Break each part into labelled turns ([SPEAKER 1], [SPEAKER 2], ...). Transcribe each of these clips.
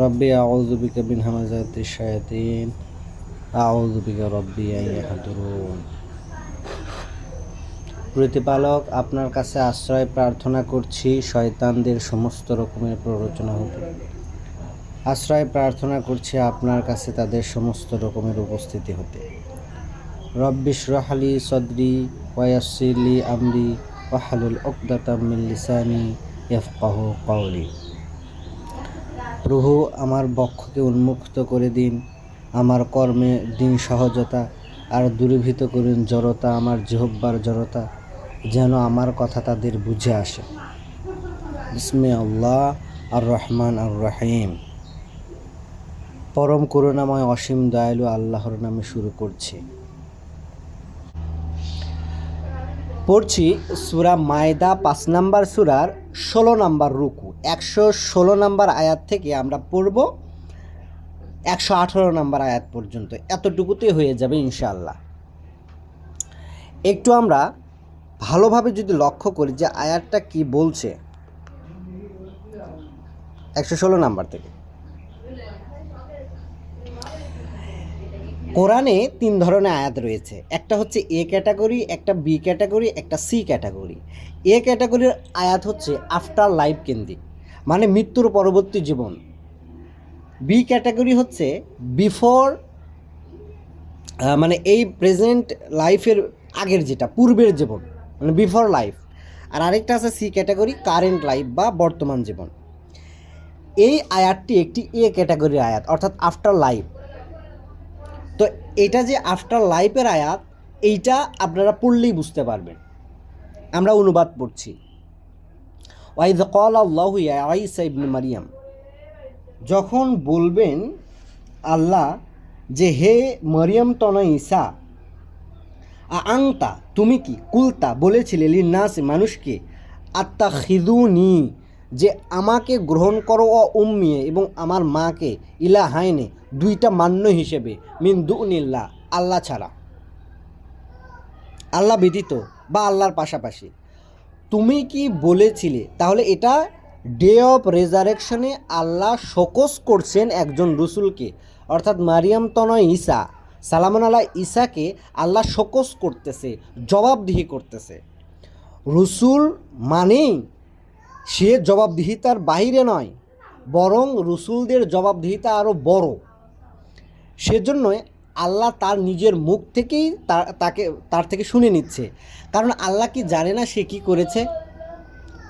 [SPEAKER 1] রব্বি আউযু বিকা মিন হামাযাতিশ শায়াতিন আউযু বিকা রব্বি আন ইয়াহদুরুন। প্রতিপালক, আপনার কাছে আশ্রয় প্রার্থনা করছি শয়তানদের সমস্ত রকমের প্ররোচনা হতে। আশ্রয় প্রার্থনা করছি আপনার কাছে তাদের সমস্ত রকমের উপস্থিতি হতে। রব্বি ইশরাহ লি সাদরি ওয়া ইয়াসসির লি আমরি ওয়াহলুল উকদাতাম মিন লিসানি ইয়াফকাহু কাওলি। প্রভু, আমার বক্ষকে উন্মুক্ত করে দিন, আমার কর্মে দিন সহজতা, আর দূরীভূত করুন জড়তা, আমার জিহ্বার জড়তা, যেন আমার কথা তাদের বুঝে আসে। বিসমি আল্লাহ আর রহমান আর রহিম। পরম করুণাময় অসীম দয়ালু আল্লাহর নামে শুরু করছি। পড়ছি সূরা মায়দা 5 নম্বর সূরার 16 নম্বর রুকু। 116 নম্বর আয়াত থেকে আমরা পড়ব 118 নম্বর আয়াত পর্যন্ত। এতটুকুতেই হয়ে যাবে ইনশাআল্লাহ। একটু আমরা ভালোভাবে যদি লক্ষ্য করি যে আয়াতটা কি বলছে 116 নাম্বার থেকে। কোরআনে 3 ধরনের আয়াত রয়েছে। একটা হচ্ছে এ ক্যাটাগরি, একটা বি ক্যাটাগরি, একটা সি ক্যাটাগরি। এ ক্যাটাগরির আয়াত হচ্ছে আফটার লাইফ কেন্দ্রিক, মানে মৃত্যুর পরবর্তী জীবন। বি ক্যাটাগরি হচ্ছে বিফোর, মানে এই প্রেজেন্ট লাইফের আগের যেটা পূর্বের জীবন, মানে বিফোর লাইফ। আর আরেকটা আছে সি ক্যাটাগরি, কারেন্ট লাইফ বা বর্তমান জীবন। এই আয়াতটি একটি এ ক্যাটাগরির আয়াত, অর্থাৎ আফটার লাইফ। তো এটা যে আফটার লাইফের আয়াত, এইটা আপনারা পড়লেই বুঝতে পারবেন। আমরা অনুবাদ পড়ছি। ওয়াইদ ক্বালা আল্লাহু ইয়া ঈসা ইবনে মারিয়াম, যখন বলবেন আল্লাহ যে হে মরিয়ম তনয় ঈসা, আংতা তুমি কি, কুলতা বলেছিলে, লিন্নাস মানুষকে, আত্তাখিযুনি যে আমাকে গ্রহণ করো, ও উম্মিয়ে এবং আমার মাকে, ইলাহাইনে দুইটা মান্য হিসেবে, মিন দুনিল্লাহ আল্লাহ ছাড়া, আল্লাহ ব্যতীত বা আল্লাহর পাশাপাশি। তুমি কি বলেছিলে? তাহলে এটা ডে অফ রেজারেকশনে আল্লাহ শোকস করছেন একজন রসুলকে, অর্থাৎ মারিয়াম তনয় ঈসা সালামুন আলাহ ঈসাকে আল্লাহ শোকস করতেছে, জবাবদিহি করতেছে। রসুল মানেই সে জবাবদিহিতার বাহিরে নয়, বরং রসুলদের জবাবদিহিতা আরও বড়। সেজন্যই আল্লাহ তার নিজের মুখ থেকেই তার থেকে শুনে নিচ্ছে। কারণ আল্লাহ কি জানে না সে কি করেছে?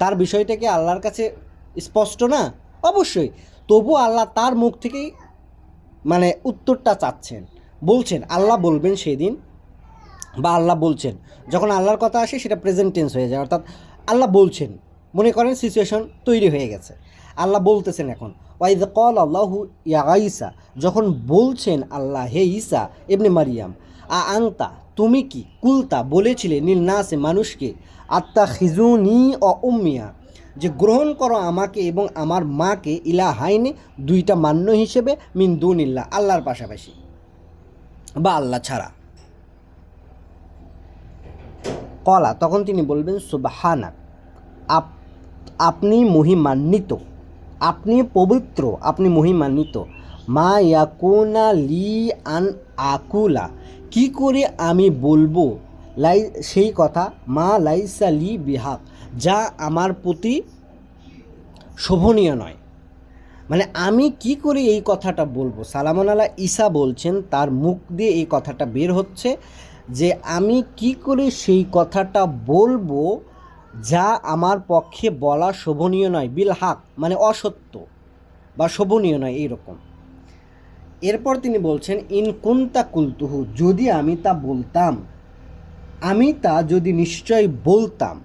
[SPEAKER 1] তার বিষয়টা কি আল্লাহর কাছে স্পষ্ট না? অবশ্যই। তবু আল্লাহ তার মুখ থেকেই মানে উত্তরটা চাচ্ছেন, বলছেন। আল্লাহ বলবেন সেদিন, বা আল্লাহ বলছেন, যখন আল্লাহর কথা আসে সেটা প্রেজেন্ট টেন্স হয়ে যায়, অর্থাৎ আল্লাহ বলছেন। মনে করেন সিচুয়েশন তৈরি হয়ে গেছে, আল্লাহ বলতেছেন এখন। ওয়াইদ ক্বালা আল্লাহু ইয়া ঈসা, যখন বলছেন আল্লাহ হে ঈসা ইবনে মারিয়াম, আংতা তুমি কি, কুলতা বলেছিলে, নীল নাসে মানুষকে, আত্তাখিযুনি ও উম্মিয়া যে গ্রহণ করো আমাকে এবং আমার মাকে, ইলাহাইনে দুইটা মান্য হিসেবে, মিন দুনিল্লাহ আল্লাহর পাশাপাশি বা আল্লাহ ছাড়া। কলা তখন তিনি বলবেন সুবহানাক, আপনি মহিমান্বিত, আপনি পবিত্র, আপনি মহিমান্বিত। মা ইয়াকুনা লি আন আকুলা, কি করে আমি বলবো, সেই কথা, মা লাইসা লি বিহাক, যা আমার প্রতি শোভনীয় নয়। মানে আমি কি করে এই কথাটা বলবো? সালামুন আলাহ ঈসা বলছেন, তার মুখ দিয়ে এই কথাটা বের হচ্ছে যে আমি কি করে সেই কথাটা বলবো যা আমার পক্ষে বলা শোভনীয় নয়, বিল হাক মানে অসত্য বা শোভনীয় নয় এইরকম। এরপর তিনি বলছেন, ইন কুনতা কুলতুহু, যদি আমি তা বলতাম, আমি তা যদি নিশ্চয় বলতাম।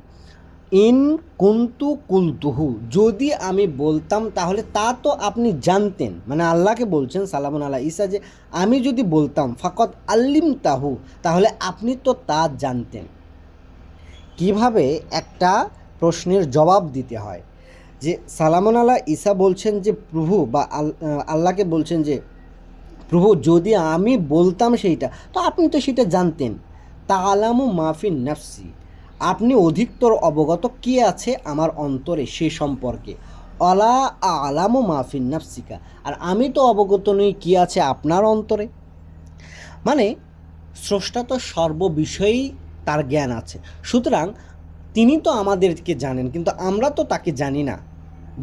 [SPEAKER 1] ইন কুন্তু কুলতুহু, যদি আমি বলতাম তাহলে তা তো আপনি জানতেন। মানে আল্লাহকে বলছেন সালামুন আলাহ ঈসা যে আমি যদি বলতাম, ফাকত আল্লিম তাহু, তাহলে আপনি তো তা জানতেন। কিভাবে একটা প্রশ্নের জবাব দিতে হয়, যে সালামুন আলাহ ঈসা বলছেন যে প্রভু, বা আল্লাহকে বলছেন যে প্রভু যদি আমি বলতাম সেইটা, তো আপনি তো সেটা জানতেন। তাআলামু মাফিন নাফসি, আপনি অধিকতর অবগত কি আছে আমার অন্তরে সে সম্পর্কে। অলা আলামু মাফিন নাফসিকা, আর আমি তো অবগত নই কী আছে আপনার অন্তরে। মানে স্রষ্টা তো সর্ববিষয়েই তার জ্ঞান আছে, সুতরাং তিনি তো আমাদেরকে জানেন, কিন্তু আমরা তো তাকে জানি না।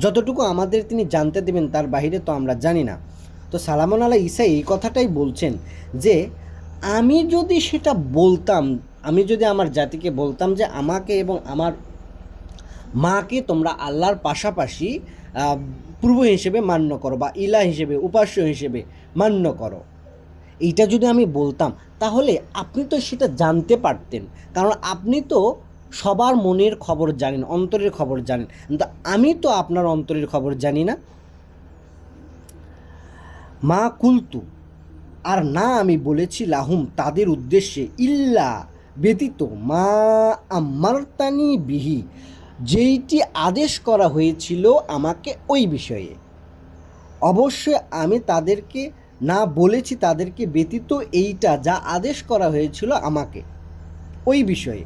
[SPEAKER 1] যতটুকু আমাদের তিনি জানতে দেবেন তার বাইরে তো আমরা জানি না। তো সালামুন আলাহ ঈসা এই কথাটাই বলছেন যে আমি যদি সেটা বলতাম, আমি যদি আমার জাতিকে বলতাম যে আমাকে এবং আমার মাকে তোমরা আল্লাহর পাশাপাশি পূর্ব হিসেবে মান্য করো বা ইলা হিসেবে, উপাস্য হিসেবে মান্য করো, এইটা যদি আমি বলতাম তাহলে আপনি তো সেটা জানতে পারতেন, কারণ আপনি তো সবার মনের খবর জানেন, অন্তরের খবর জানেন, কিন্তু আমি তো আপনার অন্তরের খবর জানি না। মা কুলতু, আর না আমি বলেছি লাহুম তাদের উদ্দেশ্যে, ইল্লা ব্যতীত, মা আমারতানি বিহি, যেইটি আদেশ করা হয়েছিল আমাকে ওই বিষয়ে। অবশ্যই আমি তাদেরকে না বলেছি তাদেরকে ব্যতীত এইটা যা আদেশ করা হয়েছিল আমাকে ওই বিষয়ে।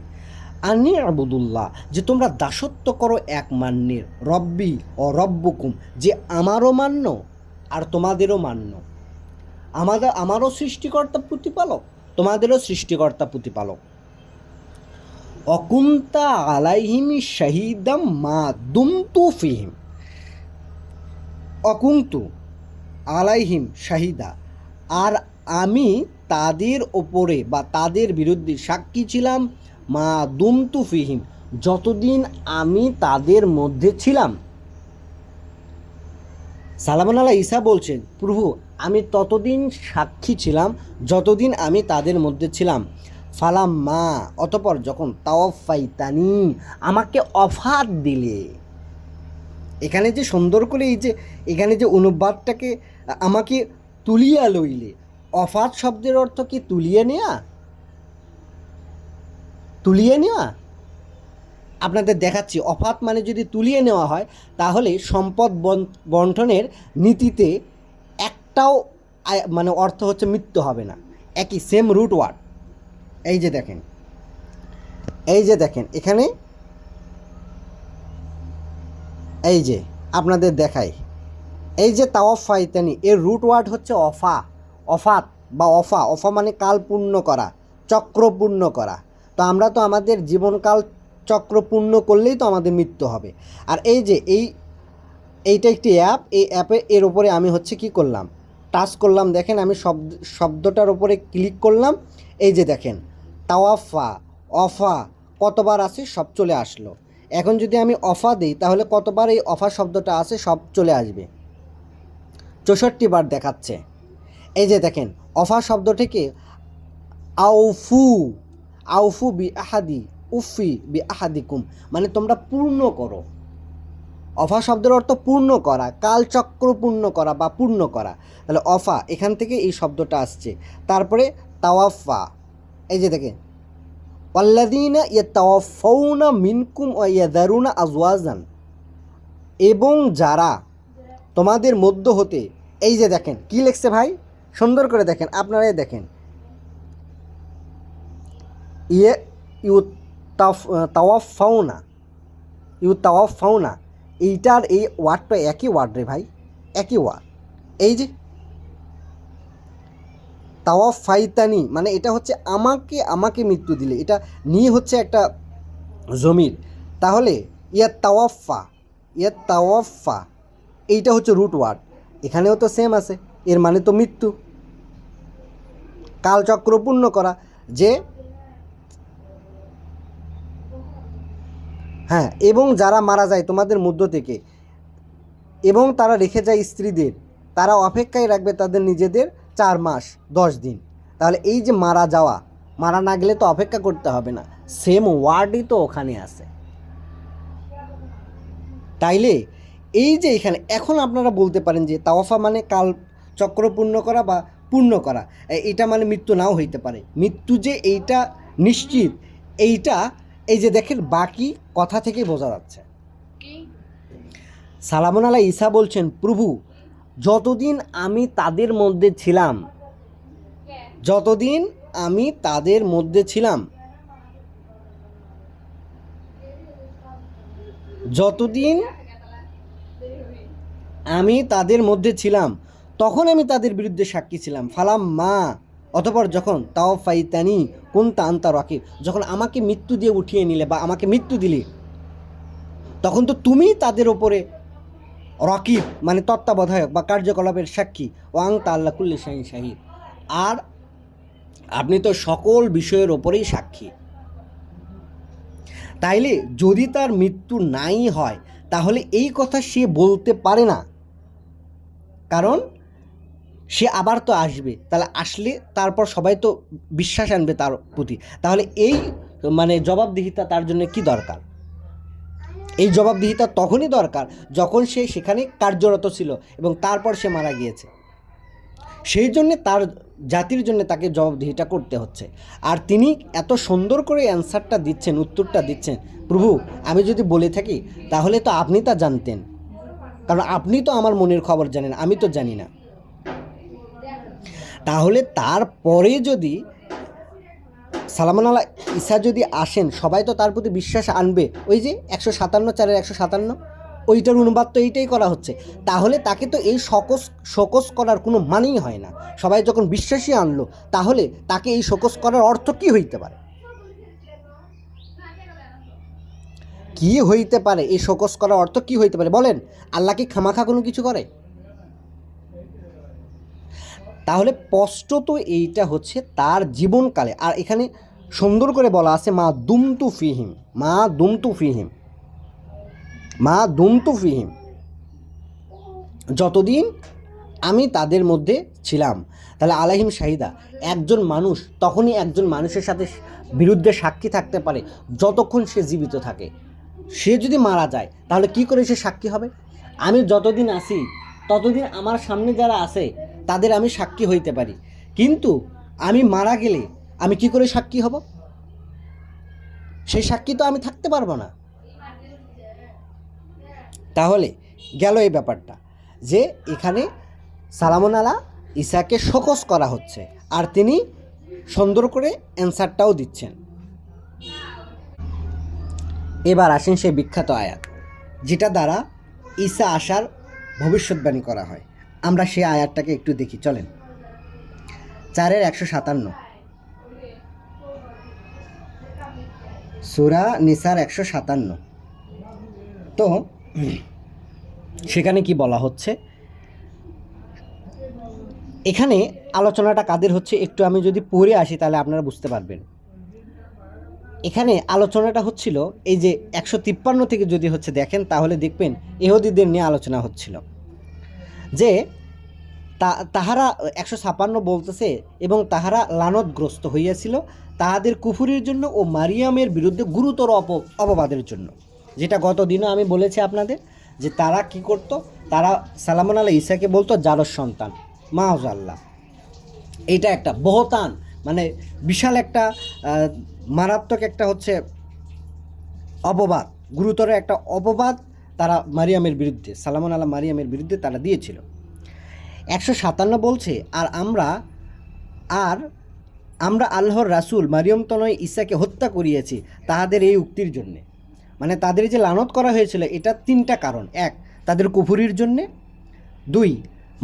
[SPEAKER 1] আনি আবুদুল্লাহ, যে তোমরা দাসত্ব করো এক মান্যের, রব্বি ও রব্বুকুম, যে আমারও মান্য আর তোমাদেরও মান্য। আমারও সৃষ্টিকর্তা প্রতিপালক, তোমাদেরও সৃষ্টিকর্তা প্রতিপালক। অকুন্তা আলাইহিম শাহিদাম মা দুমতু ফিহিম, অকুন্তু আলাইহিম শাহিদা, আর আমি তাদের ওপরে বা তাদের বিরুদ্ধে সাক্ষী ছিলাম, মা দুমতু ফিহিম, যতদিন আমি তাদের মধ্যে ছিলাম। সালামুন আলাহ ঈসা বলছেন, প্রভু আমি ততদিন সাক্ষী ছিলাম যতদিন আমি তাদের মধ্যে ছিলাম। ফালাম মা, অতপর যখন তাওয়াফাইতানি, আমাকে অফাত দিলে। এখানে যে সুন্দর করে এই যে এখানে যে অনুবাদটাকে আমাকে তুলিয়া লইলে, অফাত শব্দের অর্থ কি তুলিয়ে নেওয়া? তুলিয়ে নেওয়া আপনাদের দেখাচ্ছি। অফাত মানে যদি তুলিয়ে নেওয়া হয় তাহলে সম্পদ বন্টনের নীতিতে একটাও মানে অর্থ হচ্ছে মৃত্যু হবে না, একই সেম রুট ওয়ার্ড। এই যে দেখেন, এই যে দেখেন এখানে, এই যে আপনাদের দেখাই, এই যে তাওয়াফাইতানি এর রুট ওয়ার্ড হচ্ছে অফা, অফাত বা অফা। অফা মানে কাল পূর্ণ করা, চক্র পূর্ণ করা। তো আমরা তো আমাদের জীবনকাল চক্র পূর্ণ করলেই তো আমাদের মৃত্যু হবে। আর এই যে এইটা একটি অ্যাপ, এই অ্যাপে এর ওপরে আমি হচ্ছে কি করলাম, টাচ করলাম, দেখেন আমি শব্দটার ওপরে ক্লিক করলাম, এই যে দেখেন তাওয়াফা, অফা কতবার আছে সব চলে আসলো। এখন যদি আমি অফা দিই তাহলে কতবার এই অফা শব্দটা আছে সব চলে আসবে, 64 বার দেখাচ্ছে। এই যে দেখেন অফা শব্দ থেকে আউফু, আউফু বি আহাদি, উফি বি আহাদিকুম, মানে তোমরা পূর্ণ করো। অফা শব্দের অর্থ পূর্ণ করা, কালচক্র পূর্ণ করা বা পূর্ণ করা। তাহলে অফা এখান থেকে এই শব্দটা আসছে। তারপরে তাওয়াফা, এই যে দেখেন ওয়াল্লাযীনা ইয়াতাওয়াফাউনা মিনকুম ওয়া ইয়াযারুনা আজওয়াজান, এবং যারা তোমাদের মধ্য হতে, এই যে দেখেন কি লিখছে ভাই, সুন্দর করে দেখেন, আপনারাই দেখেন, ইয়ে ইউ তাওয়াফাউনা, ইউ তাওয়াফাউনা, এইটার এই ওয়ার্ডটা একই ওয়ার্ড রে ভাই, একই ওয়ার্ড। এই যে তাওয়াফাইতানি মানে এটা হচ্ছে আমাকে মৃত্যু দিলে, এটা নিয়ে হচ্ছে একটা জমির। তাহলে ইয়া তাওয়াফা এইটা হচ্ছে রুট ওয়ার্ড, এখানেও তো সেম আছে, এর মানে তো মৃত্যু, কালচক্র পূর্ণ করা। যে হ্যাঁ, এবং যারা মারা যায় তোমাদের মধ্য থেকে, এবং তারা রেখে যায় স্ত্রীদের, তারা অপেক্ষায় রাখবে তাদের নিজেদের 4 মাস 10 দিন। তাহলে এই যে মারা যাওয়া, মারা না গেলে তো অপেক্ষা করতে হবে না, সেম ওয়ার্ডই তো ওখানে আছে। তাইলে এই যে এখানে এখন আপনারা বলতে পারেন যে তাওয়াফা মানে কাল চক্র পূর্ণ করা বা পূর্ণ করা, এটা মানে মৃত্যু নাও হইতে পারে। মৃত্যু যে এইটা নিশ্চিত, এইটা এই যে দেখেন বাকি কথা থেকেই বোঝা যাচ্ছে। সালামুন আলাহ ঈসা বলছেন, প্রভু যতদিন আমি তাদের মধ্যে ছিলাম, যতদিন আমি তাদের মধ্যে ছিলাম, যতদিন আমি তাদের মধ্যে ছিলাম, তখন আমি তাদের বিরুদ্ধে সাক্ষী ছিলাম। ফালাম মা, অতপর যখন তাও ফাইতানি কুনতা আনতা রাকিব, যখন আমাকে মৃত্যু দিয়ে উঠিয়ে নিলে বা আমাকে মৃত্যু দিলে, তখন তো তুমি তাদের ওপরে রকিব মানে তত্ত্বাবধায়ক বা কার্যকলাপের সাক্ষী। ওয়াং তা আল্লাহ কুল্লি শাহিন শাহিদ, আর আপনি তো সকল বিষয়ের ওপরেই সাক্ষী। তাইলে যদি তার মৃত্যু নাই হয়, তাহলে এই কথা সে বলতে পারে না, কারণ সে আবার তো আসবে। তাহলে আসলে তারপর সবাই তো বিশ্বাস আনবে তার প্রতি। তাহলে এই মানে জবাবদিহিতা তার জন্য কি দরকার? এই জবাবদিহিতা তখনই দরকার যখন সে সেখানে কার্যরত ছিল এবং তারপর সে মারা গিয়েছে। সেই জন্যে তার জাতির জন্য তাকে জবাবদিহিটা করতে হচ্ছে। আর তিনি এত সুন্দর করে অ্যান্সারটা দিচ্ছেন, উত্তরটা দিচ্ছেন, প্রভু আমি যদি বলে থাকি তাহলে তো আপনি তা জানতেন, কারণ আপনি তো আমার মনের খবর জানেন, আমি তো জানি না। তাহলে তারপরে যদি সালামান আল্লাহ ঈসা যদি আসেন, সবাই তো তার প্রতি বিশ্বাস আনবে। ওই যে 157 ওইটার অনুবাদ তো এইটাই করা হচ্ছে। তাহলে তাকে তো এই শোকস করার কোনো মানেই হয় না। সবাই যখন বিশ্বাসই আনলো, তাহলে তাকে এই শোকস করার অর্থ কী হইতে পারে? কি হইতে পারে এই শোকস করার অর্থ কি হইতে পারে বলেন? আল্লাহ কি খামাখা কোনো কিছু করে? তাহলে স্পষ্টত এইটা হচ্ছে তার জীবনকালে। আর এখানে সুন্দর করে বলা আছে মা দুমতু ফিহিম, মা দুমতু ফিহিম, মা দুমতু ফিহিম, যতদিন আমি তাদের মধ্যে ছিলাম। তাহলে আলাইহিম শাহিদা, একজন মানুষ তখনই একজন মানুষের সাথে বিরুদ্ধে সাক্ষী থাকতে পারে যতক্ষণ সে জীবিত থাকে। সে যদি মারা যায় তাহলে কি করে সে সাক্ষী হবে? আমি যতদিন আছি ততদিন আমার সামনে যারা আছে তাদের আমি সাক্ষী হইতে পারি, কিন্তু আমি মারা গেলে আমি কি করে সাক্ষী হব? সেই সাক্ষী তো আমি থাকতে পারবো না। তাহলে গেল এই ব্যাপারটা যে এখানে সালামুন আলা ঈসাকে শোকস করা হচ্ছে, আর তিনি সুন্দর করে অ্যান্সারটাও দিচ্ছেন। এবার আসেন সেই বিখ্যাত আয়াত যেটা দ্বারা ঈসা আসার ভবিষ্যৎবাণী করা হয়। আমরা সেই আয়াতটাকে একটু দেখি, চলেন। 4-157, সূরা নিসার 157। তো সেখানে কি বলা হচ্ছে? এখানে আলোচনাটা কাদের হচ্ছে একটু আমি যদি পড়ে আসি তাহলে আপনারা বুঝতে পারবেন। এখানে আলোচনাটা হচ্ছিল এই যে 153 থেকে যদি হচ্ছে দেখেন তাহলে দেখবেন ইহুদিদের নিয়ে আলোচনা হচ্ছিল যে তাহারা 156 বলতেছে, এবং তাহারা লানতগ্রস্ত হইয়াছিল তাহাদের কুফুরির জন্য ও মারিয়ামের বিরুদ্ধে গুরুতর অপবাদের জন্য। যেটা গত দিনও আমি বলেছি আপনাদের যে তারা কি করত, তারা সালামুন আলা ঈসাকে বলতো জারজ সন্তান, মাআযাল্লাহ। এটা একটা বহতান, মানে বিশাল একটা মারাত্মক একটা হচ্ছে অপবাদ, গুরুতর একটা অপবাদ তারা মারিয়ামের বিরুদ্ধে, সালামুন আলা মারিয়ামের বিরুদ্ধে তারা দিয়েছিল। 157 বলছে, আর আমরা আল্লাহর রাসূল মারিয়ম তনয় ঈসাকে হত্যা করিয়েছি তাহাদের এই উক্তির জন্যে। মানে তাদের যে লানত করা হয়েছিল এটা 3টা কারণ। 1, তাদের কুফরির জন্যে। 2,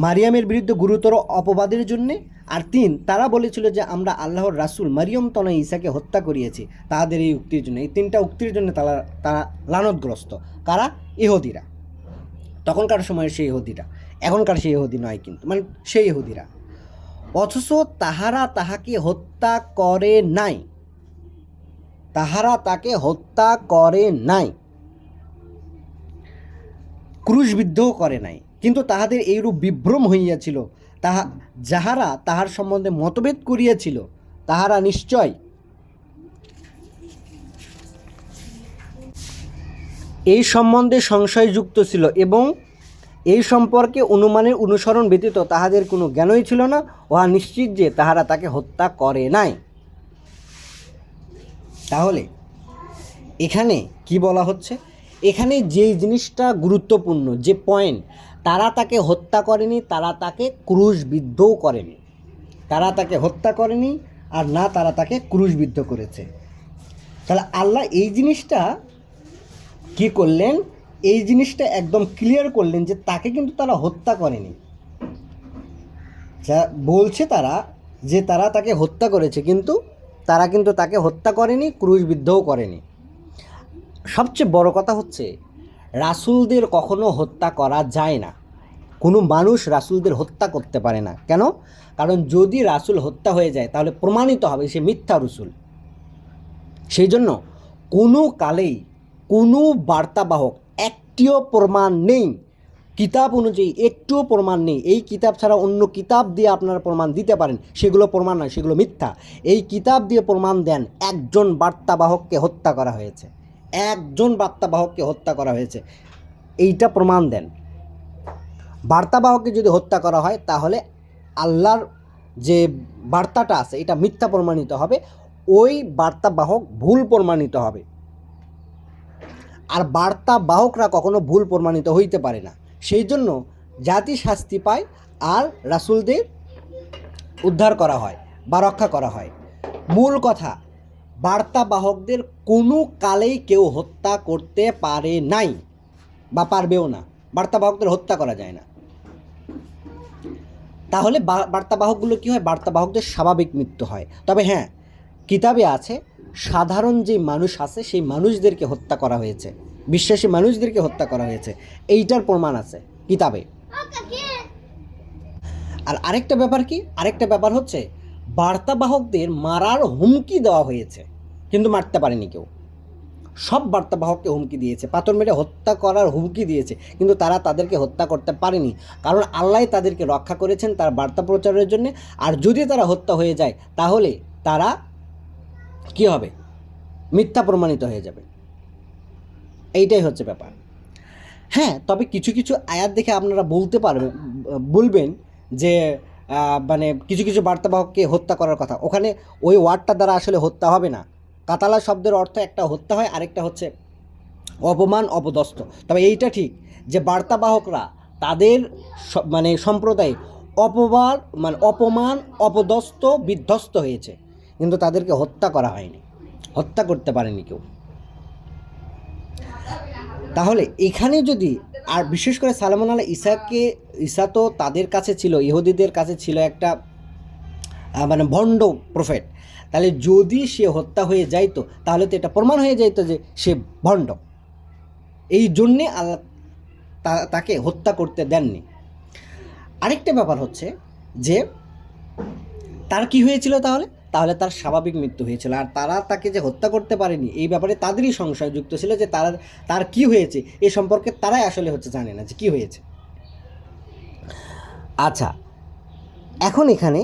[SPEAKER 1] মারিয়ামের বিরুদ্ধে গুরুতর অপবাদের জন্যে। আর 3, তারা বলেছিল যে আমরা আল্লাহর রাসূল মারিয়ম তনয় ঈসাকে হত্যা করিয়েছি তাদের এই উক্তির জন্য। এই 3টা উক্তির জন্য তারা লানতগ্রস্ত। কারা? ইহুদিরা। তখনকার সময়ের সেই ইহুদিরা, এখনকার সেই ইহুদি নয় কিন্তু, মানে সেই ইহুদিরা। অথচ তাহারা তাহাকে হত্যা করে নাই, তাহারা তাকে হত্যা করে নাই, ক্রুশবিদ্ধও করে নাই, কিন্তু তাহাদের এইরূপ বিভ্রম হইয়াছিল। যাহারা তাহার সম্বন্ধে মতভেদ করিয়াছিল তাহারা নিশ্চয় এই সম্বন্ধে সংশয়যুক্ত ছিল, এবং এই সম্পর্কে অনুমানের অনুসরণ ব্যতীত তাহাদের কোনো জ্ঞানই ছিল না। উহা নিশ্চিত যে তাহারা তাকে হত্যা করে নাই। তাহলে এখানে কি বলা হচ্ছে? এখানে যেই জিনিসটা গুরুত্বপূর্ণ, যে পয়েন্ট, তারা তাকে হত্যা করেনি, তারা তাকে ক্রুশবিদ্ধও করেনি। তারা তাকে হত্যা করেনি আর না তারা তাকে ক্রুশবিদ্ধ করেছে। তাহলে আল্লাহ এই জিনিসটা কি করলেন? এই জিনিসটা একদম ক্লিয়ার করলেন যে তাকে কিন্তু তারা হত্যা করেনি। যা বলছে তারা যে তারা তাকে হত্যা করেছে, কিন্তু তারা কিন্তু তাকে হত্যা করেনি, ক্রুশবিদ্ধও করেনি। সবচেয়ে বড় কথা হচ্ছে রাসূলদের কখনো হত্যা করা যায় না। কোনো মানুষ রাসূলদের হত্যা করতে পারে না। কেন? কারণ যদি রাসূল হত্যা হয়ে যায় তাহলে প্রমাণিত হবে সে মিথ্যা রাসূল। সেই জন্য কোনো কালেই কোনো বার্তাবাহক একটিও প্রমাণ নেই, কিতাব অনুযায়ী একটুও প্রমাণ নেই। এই কিতাব ছাড়া অন্য কিতাব দিয়ে আপনারা প্রমাণ দিতে পারেন, সেগুলো প্রমাণ নয়, সেগুলো মিথ্যা। এই কিতাব দিয়ে প্রমাণ দেন একজন বার্তাবাহককে হত্যা করা হয়েছে, একজন বার্তাবাহককে হত্যা করা হয়েছে, এইটা প্রমাণ দেন। বার্তাবাহককে যদি হত্যা করা হয় তাহলে আল্লাহর যে বার্তাটা আছে এটা মিথ্যা প্রমাণিত হবে, ওই বার্তাবাহক ভুল প্রমাণিত হবে। আর বার্তাবাহকরা কখনো ভুল প্রমাণিত হইতে পারে না। সেই জন্য জাতি শাস্তি পায় আর রাসূলদের উদ্ধার করা হয় বা রক্ষা করা হয়। মূল কথা, বার্তাবাহকদের কোনো কালেই কেউ হত্যা করতে পারে নাই বা পারবেও না। বার্তাবাহকদের হত্যা করা যায় না। তাহলে বার্তাবাহকগুলো কী হয়? বার্তাবাহকদের স্বাভাবিক মৃত্যু হয়। তবে হ্যাঁ, কিতাবে আছে সাধারণ যে মানুষ আছে সেই মানুষদেরকে হত্যা করা হয়েছে, বিশ্বাসী মানুষদেরকে হত্যা করা হয়েছে, এইটার প্রমাণ আছে কিতাবে। আর আরেকটা ব্যাপার কি? আরেকটা ব্যাপার হচ্ছে বার্তাবাহকদের মারার হুমকি দেওয়া হয়েছে, কিন্তু মারতে পারেনি কেউ। সব বার্তাবাহককে হুমকি দিয়েছে, পাথর মেরে হত্যা করার হুমকি দিয়েছে, কিন্তু তারা তাদেরকে হত্যা করতে পারেনি, কারণ আল্লাহ তাদেরকে রক্ষা করেছেন তার বার্তা প্রচারের জন্য। আর যদি তারা হত্যা হয়ে যায় তাহলে তারা কী হবে? মিথ্যা প্রমাণিত হয়ে যাবে। এইটাই হচ্ছে ব্যাপার। হ্যাঁ, তবে কিছু কিছু আয়াত দেখে আপনারা বলবেন যে মানে কিছু কিছু বার্তাবাহককে হত্যা করার কথা, ওখানে ওই ওয়ার্ডটা দ্বারা আসলে হত্যা হবে না। কাতালা শব্দের অর্থ একটা হত্যা হয়, আরেকটা হচ্ছে অপমান, অপদস্থ। তবে এইটা ঠিক যে বার্তাবাহকরা তাদের মানে সম্প্রদায়ে অপমান, অপদস্থ, বিধ্বস্ত হয়েছে, কিন্তু তাদেরকে হত্যা করা হয়নি, হত্যা করতে পারেনি কেউ। তাহলে এখানে যদি, আর বিশেষ করে সালমান আলাহ ঈসা তো তাদের কাছে ছিল, ইহুদিদের কাছে ছিল একটা মানে ভণ্ড প্রফেট। তাহলে যদি সে হত্যা হয়ে যাইতো তাহলে তো এটা প্রমাণ হয়ে যাইতো যে সে ভণ্ড। এই জন্যে আল্লাহ তাকে হত্যা করতে দেননি। আরেকটা ব্যাপার হচ্ছে যে তার কি হয়েছিল তাহলে? তাহলে তার স্বাভাবিক মৃত্যু হয়েছিল। আর তারা তাকে যে হত্যা করতে পারেনি এই ব্যাপারে তাদেরই সংশয়যুক্ত ছিল যে তার কি হয়েছে এ সম্পর্কে তারাই আসলে জানে না যে কী হয়েছে। আচ্ছা, এখন এখানে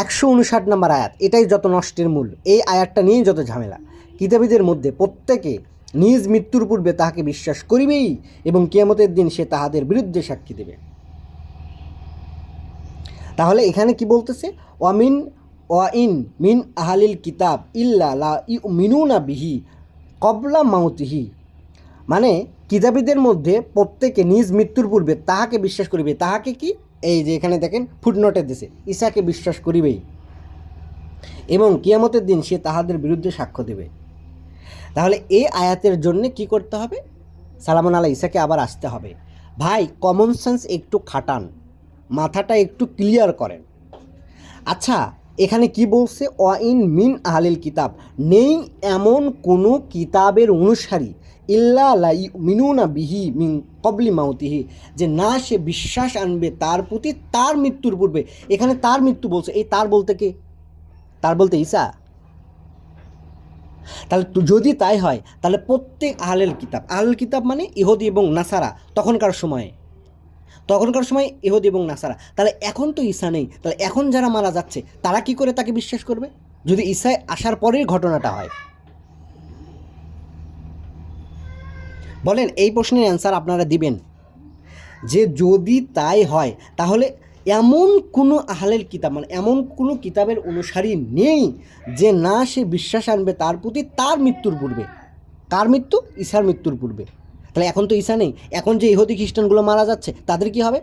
[SPEAKER 1] 159 নম্বর আয়াত, এটাই যত নষ্টের মূল। এই আয়াতটা নিয়েই যত ঝামেলা। কিতাবীদের মধ্যে প্রত্যেকে নিজ মৃত্যুর পূর্বে তাহাকে বিশ্বাস করিবেই এবং কিয়ামতের দিন সে তাহাদের বিরুদ্ধে সাক্ষী দেবে। তাহলে এখানে কি বলতেছে? ওয়াইন মিন আহালিল কিতাব ইল্লা লা ইউমিনুনা বিহি কবলা মাউতিহি, মানে কিতাবীদের মধ্যে প্রত্যেকে নিজ মৃত্যুর পূর্বে তাহাকে বিশ্বাস করিবে। তাহাকে কি? এই যে এখানে দেখেন ফুটনোটে দিছে, ঈসাকে বিশ্বাস করিবেই এবং কিয়ামতের দিন সে তাহাদের বিরুদ্ধে সাক্ষ্য দেবে। তাহলে এই আয়াতের জন্য কি করতে হবে? সালামুন আলাইহি ঈসাকে আবার আসতে হবে। ভাই, কমন সেন্স একটু খাটান, মাথাটা একটু ক্লিয়ার করেন। আচ্ছা, এখানে কি বলছে? ওয়াইন মিন আহলিল কিতাব, নেই এমন কোনো কিতাবের অনুসারী ইল্লা লা ইউমিনুনা বিহি মিন কবলি মাউতিহি, যে না সে বিশ্বাস আনবে তার প্রতি তার মৃত্যুর পূর্বে। এখানে তার মৃত্যু বলছে, এই তার বলতে কে? তার বলতে ঈসা। তাহলে যদি তাই হয় তাহলে প্রত্যেক আহলেল কিতাব মানে ইহুদি এবং নাসারা, তখনকার সময় ইহুদি এবং নাসারা। তাহলে এখন তো ঈসা নেই, তাহলে এখন যারা মারা যাচ্ছে তারা কি করে তাকে বিশ্বাস করবে যদি ঈসা আসার পরের ঘটনাটা হয়? বলেন, এই প্রশ্নের অ্যান্সার আপনারা দিবেন যে যদি তাই হয় তাহলে এমন কোনো আহলেল কিতাব মানে এমন কোনো কিতাবের অনুসারী নেই যে না সে বিশ্বাস আনবে তার প্রতি তার মৃত্যুর পূর্বে। কার মৃত্যু? ঈসার মৃত্যুর পূর্বে। তাহলে এখন তো ঈসা নেই, এখন যে ইহুদি খ্রিস্টানগুলো মারা যাচ্ছে তাদের কি হবে?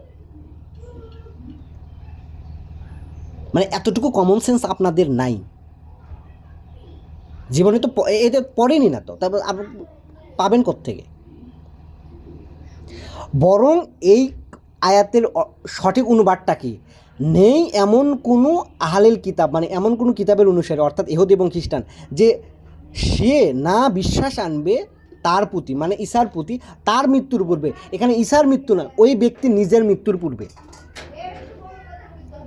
[SPEAKER 1] মানে এতটুকু কমন সেন্স আপনাদের নাই, জীবনে তো এটা পড়েনি না, তো তারপর পাবেন কোত্থেকে? বরং এই আয়াতের সঠিক অনুবাদটা কি, নেই এমন কোনো আহলেল কিতাব, মানে এমন কোনো কিতাবের অনুসারে অর্থাৎ ইহুদি এবং খ্রিস্টান, যে সে না বিশ্বাস আনবে তার প্রতি, মানে ঈসার প্রতি, তার মৃত্যুর পূর্বে। এখানে ঈসার মৃত্যু না, ওই ব্যক্তি নিজের মৃত্যুর পূর্বে।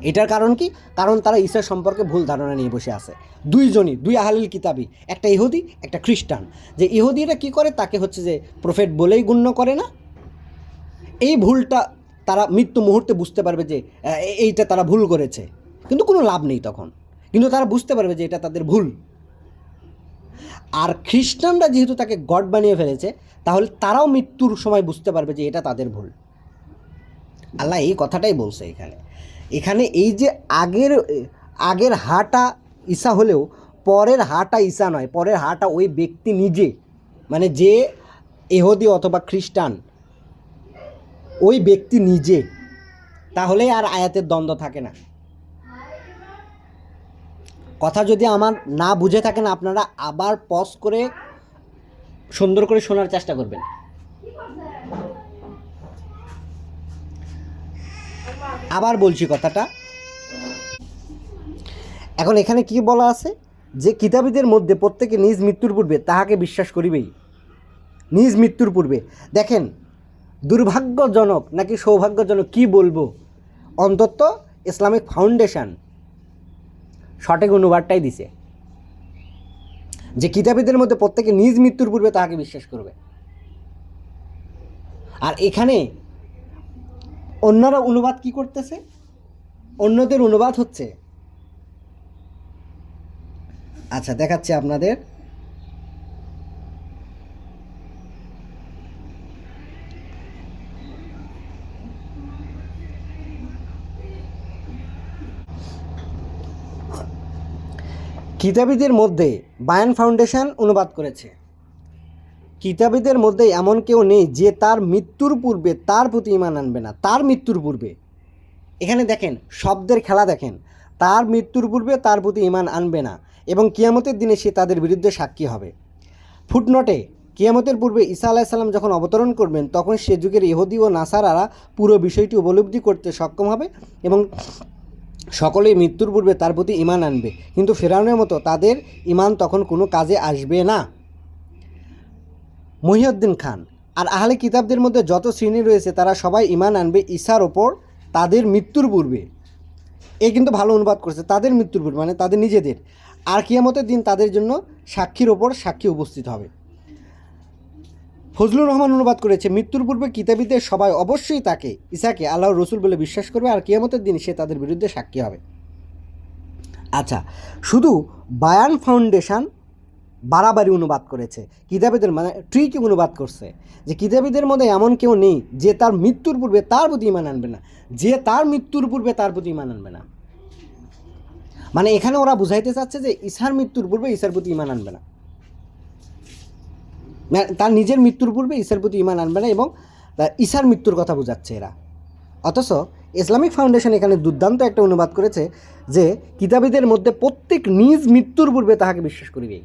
[SPEAKER 1] এটার কারণ কি? কারণ তারা ঈসা সম্পর্কে ভুল ধারণা নিয়ে বসে আছে। দুইজনই, দুই আহলিল কিতাবই, একটা ইহুদি একটা খ্রিস্টান। যে ইহুদিরা কি করে, তাকে হচ্ছে যে প্রফেট বলেই গণ্য করে না। এই ভুলটা তারা মৃত্যু মুহূর্তে বুঝতে পারবে যে এইটা তারা ভুল করেছে, কিন্তু কোনো লাভ নেই তখন, কিন্তু তারা বুঝতে পারবে যে এটা তাদের ভুল। আর খ্রিস্টানরা যেহেতু তাকে গড বানিয়ে ফেলেছে, তাহলে তারাও মৃত্যুর সময় বুঝতে পারবে যে এটা তাদের ভুল। আল্লাহ এই কথাটাই বলছে এখানে। এখানে এই যে আগের হাটা ঈসা হলেও পরের হাটা ঈসা নয়, পরের হাটা ওই ব্যক্তি নিজে, মানে যে ইহুদি অথবা খ্রিস্টান, ওই ব্যক্তি নিজে। তাহলে আর আয়াতের দ্বন্দ্ব থাকে না। কথা যদি আমার না বুঝে থাকেন, আপনারা আবার পজ করে সুন্দর করে শোনার চেষ্টা করবেন। আবার বলছি কথাটা। এখন এখানে কি বলা আছে, যে কিতাবীদের মধ্যে প্রত্যেকে নিজ মৃত্যুর পূর্বে তাহাকে বিশ্বাস করিবেই। নিজ মৃত্যুর পূর্বে, দেখেন দুর্ভাগ্যজনক নাকি সৌভাগ্যজনক কি বলবো, অন্তত ইসলামিক ফাউন্ডেশন সঠিক অনুবাদটাই দিছে, যে কিতাবীদের মধ্যে প্রত্যেকে নিজ মৃত্যুর পূর্বে তাহাকে বিশ্বাস করবে। আর এখানে অন্যরা অনুবাদ কি করতেছে, অন্যদের অনুবাদ হচ্ছে, আচ্ছা দেখাচ্ছি আপনাদের। কিতাবীদের মধ্যে বায়ান ফাউন্ডেশন অনুবাদ করেছে, কিতাবীদের মধ্যে এমন কেউ নেই যে তার মৃত্যুর পূর্বে তার প্রতি ঈমান আনবে না। তার মৃত্যুর পূর্বে, এখানে দেখেন শব্দের খেলা দেখেন, তার মৃত্যুর পূর্বে তার প্রতি ঈমান আনবে না এবং কিয়ামতের দিনে সে তাদের বিরুদ্ধে সাক্ষী হবে। ফুটনোটে, কিয়ামতের পূর্বে ঈসা আলাইহিস সালাম যখন অবতরণ করবেন, তখন সে যুগের ইহুদি ও নাসারারা পুরো বিষয়টি উপলব্ধি করতে সক্ষম হবে এবং সকলেই মৃত্যুর পূর্বে তার প্রতি ঈমান আনবে, কিন্তু ফেরাউনের মতো তাদের ঈমান তখন কোনো কাজে আসবে না। মহিউদ্দিন খান, আর আহলে কিতাবদের মধ্যে যত শ্রেণী রয়েছে তারা সবাই ঈমান আনবে ঈসার ওপর তাদের মৃত্যুর পূর্বে। এ কিন্তু ভালো অনুবাদ করছে, তাদের মৃত্যুর পূর্বে মানে তাদের নিজেদের। আর কিয়ামতের দিন তাদের জন্য সাক্ষীর ওপর সাক্ষী উপস্থিত হবে। ফজলুর রহমান অনুবাদ করেছে, মৃত্যুর পূর্বে কিতাবীদের সবাই অবশ্যই তাকে, ঈসাকে আল্লাহর রসুল বলে বিশ্বাস করবে, আর কিয়ামতের দিন সে তাদের বিরুদ্ধে সাক্ষী হবে। আচ্ছা, শুধু বায়ান ফাউন্ডেশন বাড়াবাড়ি অনুবাদ করেছে, কিতাবীদের মানে ট্রিকি অনুবাদ করছে, যে কিতাবীদের মধ্যে এমন কেউ নেই যে তার মৃত্যুর পূর্বে তার প্রতি ঈমান আনবে না, যে তার মৃত্যুর পূর্বে তার প্রতি ঈমান আনবে না। মানে এখানে ওরা বুঝাইতে চাচ্ছে যে ঈসার মৃত্যুর পূর্বে ঈসার প্রতি ঈমান আনবে না, তার নিজের মৃত্যুর পূর্বে ঈসার প্রতি ঈমান আনবে না, এবং ঈসার মৃত্যুর কথা বোঝাচ্ছে এরা। অথচ ইসলামিক ফাউন্ডেশন এখানে দুর্দান্ত একটা অনুবাদ করেছে যে কিতাবীদের মধ্যে প্রত্যেক নিজ মৃত্যুর পূর্বে তাহাকে বিশ্বাস করিবেই।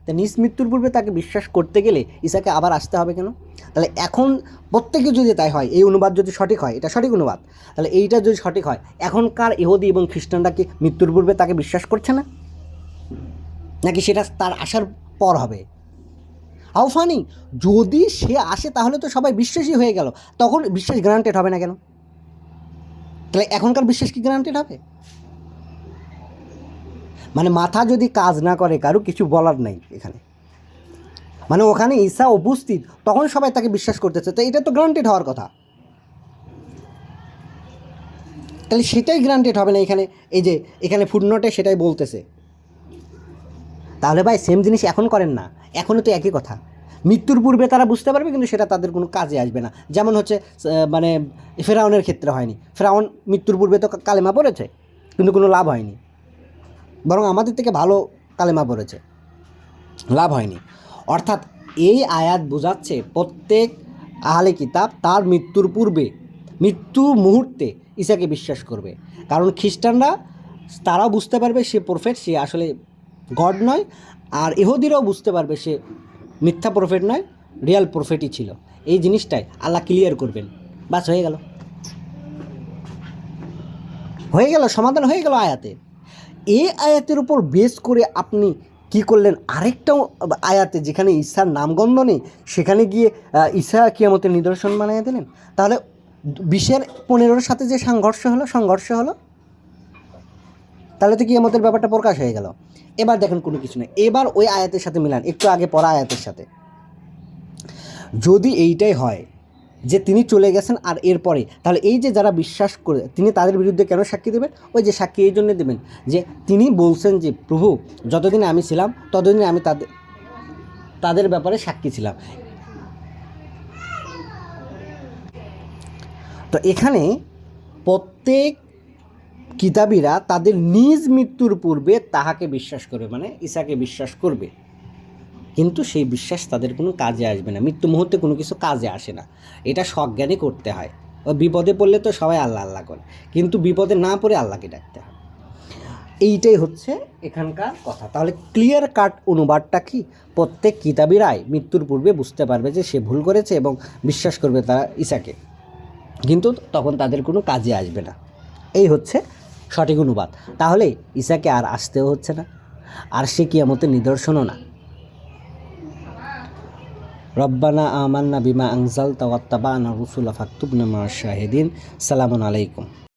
[SPEAKER 1] তা নিজ মৃত্যুর পূর্বে তাকে বিশ্বাস করতে গেলে ঈসাকে আবার আসতে হবে কেন? তাহলে এখন প্রত্যেকে যদি তাই হয়, এই অনুবাদ যদি সঠিক হয়, এটা সঠিক অনুবাদ, তাহলে এইটা যদি সঠিক হয়, এখনকার ইহুদি এবং খ্রিস্টানরা কি মৃত্যুর পূর্বে তাকে বিশ্বাস করছে না, নাকি সেটা তার আসার পর হবে? হাউ ফানি, যদি সে আসে তাহলে তো সবাই বিশ্বাসী হয়ে গেল, তখন বিশ্বাস গ্রান্টেড হবে না কেন? তাহলে এখনকার বিশ্বাস কি গ্রান্টেড হবে? মানে মাথা যদি কাজ না করে, কারো কিছু বলার নাই এখানে। মানে ওখানে ঈসা উপস্থিত, তখন সবাই তাকে বিশ্বাস করতেছে, তো এটা তো গ্রান্টেড হওয়ার কথা। তাহলে সেটাই গ্রান্টেড হবে না এখানে, এই যে এখানে ফুটনোটে সেটাই বলতেছে। তাহলে ভাই সেম জিনিস এখন করেন না, এখনও তো একই কথা। মৃত্যুর পূর্বে তারা বুঝতে পারবে, কিন্তু সেটা তাদের কোনো কাজে আসবে না। যেমন হচ্ছে মানে ফেরাউনের ক্ষেত্রে হয়নি, ফেরাউন মৃত্যুর পূর্বে তো কালেমা পড়েছে, কিন্তু কোনো লাভ হয়নি, বরং আমাদের থেকে ভালো কালেমা পড়েছে, লাভ হয়নি। অর্থাৎ এই আয়াত বোঝাচ্ছে প্রত্যেক আহলে কিতাব তার মৃত্যুর পূর্বে, মৃত্যু মুহূর্তে ঈসাকে বিশ্বাস করবে। কারণ খ্রিস্টানরা তারাও বুঝতে পারবে সে প্রফেট, সে আসলে গড নয়, আর ইহুদিরাও বুঝতে পারবে সে মিথ্যা প্রফেট নয়, রিয়াল প্রফেটই ছিল। এই জিনিসটাই আল্লাহ ক্লিয়ার করবেন। বাস হয়ে গেল, সমাধান হয়ে গেল আয়াতে। এই আয়াতের উপর বেস করে আপনি কি করলেন, আরেকটা আয়াতে যেখানে ঈসার নামগন্ধ নেই সেখানে গিয়ে ঈসা কিয়ামতের নিদর্শন বানিয়ে দিলেন। তাহলে 20-15 সাথে যে সংঘর্ষ হলো, তাহলে তো কিয়ামতের ব্যাপারটা প্রকাশ হয়ে গেল। এবার দেখেন কোনো কিছু নেই, এবার ওই আয়াতের সাথে মিলান, একটু আগে পড়া আয়াতের সাথে। যদি এইটাই হয় যে তিনি চলে গেছেন আর এরপরে, তাহলে এই যে যারা বিশ্বাস করে তিনি তাদের বিরুদ্ধে কেন সাক্ষী দেবেন? ওই যে সাক্ষী এই জন্য দেবেন যে তিনি বলছেন যে প্রভু যতদিন আমি ছিলাম ততদিন আমি তাদের ব্যাপারে সাক্ষী ছিলাম। তো এখানে প্রত্যেক কিতাবীরা তাদের নিজ মৃত্যুর পূর্বে তাহাকে বিশ্বাস করবে, মানে ঈসাকে বিশ্বাস করবে, কিন্তু সেই বিশ্বাস তাদের কোনো কাজে আসবে না। মৃত্যু মুহূর্তে কোনো কিছু কাজে আসে না, এটা সজ্ঞানে করতে হয়। ও বিপদে পড়লে তো সবাই আল্লাহ আল্লাহ করে, কিন্তু বিপদে না পড়ে আল্লাহকে ডাকতে হয়। এইটাই হচ্ছে এখানকার কথা। তাহলে ক্লিয়ার কাট অনুবাদটা কি? প্রত্যেক কিতাবীরাই মৃত্যুর পূর্বে বুঝতে পারবে যে সে ভুল করেছে এবং বিশ্বাস করবে তারা ঈসাকে, কিন্তু তখন তাদের কোনো কাজে আসবে না। এই হচ্ছে সঠিক অনুবাদ। তাহলে ঈসাকে আর আসতেও হচ্ছে না, আর সে কিয়ামতের নিদর্শনও না। রব্বানা আমান্না বিমা আনজালতা ওয়াত্তাবা'না রাসূলা ফাকতুবনা মা'আশ শাহিদিন। সালামুন আলাইকুম।